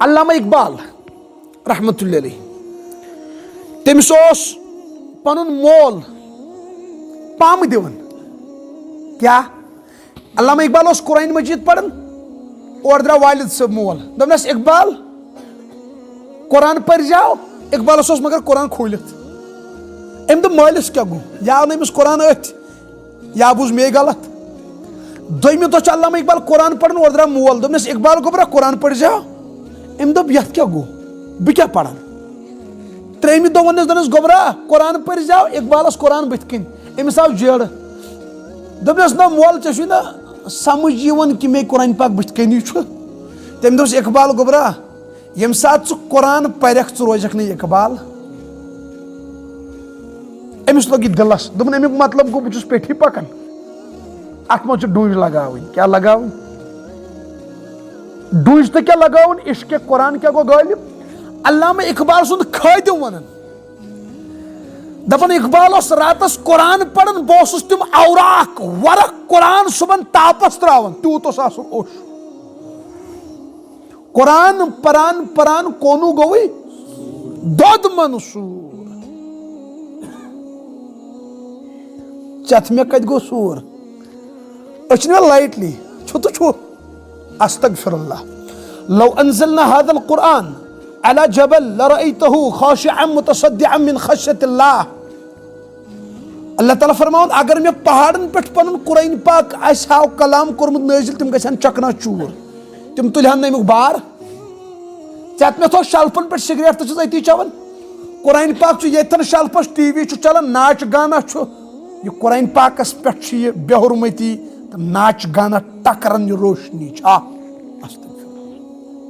علامہ اقبال رحمۃ اللہ علیہ تمس پن مول پام دِوان کیا علامہ اقبال قرآن مجید پڑھن اور درا والد صاحب مول دپنس اقبال قرآن پر جاؤ اقبالس مگر قرآن کھولت ام دپ مالس کیا گو یا آو نمس قرآن ات یا بوز مے غلط دویمہ دۄہ علامہ اقبال قرآن پڑھن اور درا مول دپنس اقبال گوبرا قرآن پڑھ جاؤ ام دپ یت کیا گو بہ کیا پڑھن تریمہ دۄہ ونس دپنس گوبرا قرآن پڑھ جاؤ اقبالس قرآن بتھ کن امس آو جیڑ دپنس نا مول ژےٚ چھُے نا سمجھ یوان کہ مے قرآن پاک بتھ کنی چھُ تٔمۍ دوٚپُس اقبال گوبرا ییٚمہِ ساتہٕ ژٕ قرآن پرکھ ژٕ روزکھ نہٕ اقبال أمس لوگ یہ دلس دوٚپُن امیُک مطلب گوٚو بہٕ چھُس پیٹھی پکان اتھ منٛز چھِ ڈوٗنۍ لگاوٕنۍ کیٛاہ لگاوٕنۍ ڈوٗنۍ تہٕ کیٛاہ لگاوُن عشقِ قرآن کیٛاہ گوٚو غٲلب علامہ اقبال سُنٛد خٲدِم ونان دپان اقبال اوس راتس قرآن پران بہٕ اوسُس تِم اوراق ورق قرآن صبحن تاپس تراوان تیوٗت اوس آسان اوٚش قرآن پران پران کونوٗ گوٚوٕے دۄد منصوٗر چتھ مےٚ کتہِ گوٚو سوٗر أسۍ چھِنہٕ مےٚ لایٹلی چھُ تہٕ چھُ استغفر اللہ لو انزلنا هذا القرآن على جبل لرأيته خاشعا متصدعا من خشية الله اللہ تعالیٰ فرماون اگر میں پہاڑن پہ پن قرآن پاک آسہِ ہاو کلام کورمُت نٲزِل تِم گژھن چکنا چوٗر تِم تُلہن نہٕ امیُک بار ژےٚ مےٚ تھوٚو شلفن پٮ۪ٹھ سگریٹ تہٕ چھُس أتی چٮ۪وان قرآن پاک چھُ ییٚتھن شلفس ٹی وی چھُ چلان ناچ گانا چھُ یہ قرآن پاکس پٮ۪ٹھ چھُ یہِ بے حرمتی تہٕ ناچ گانا ٹکران یہِ روشنی چھا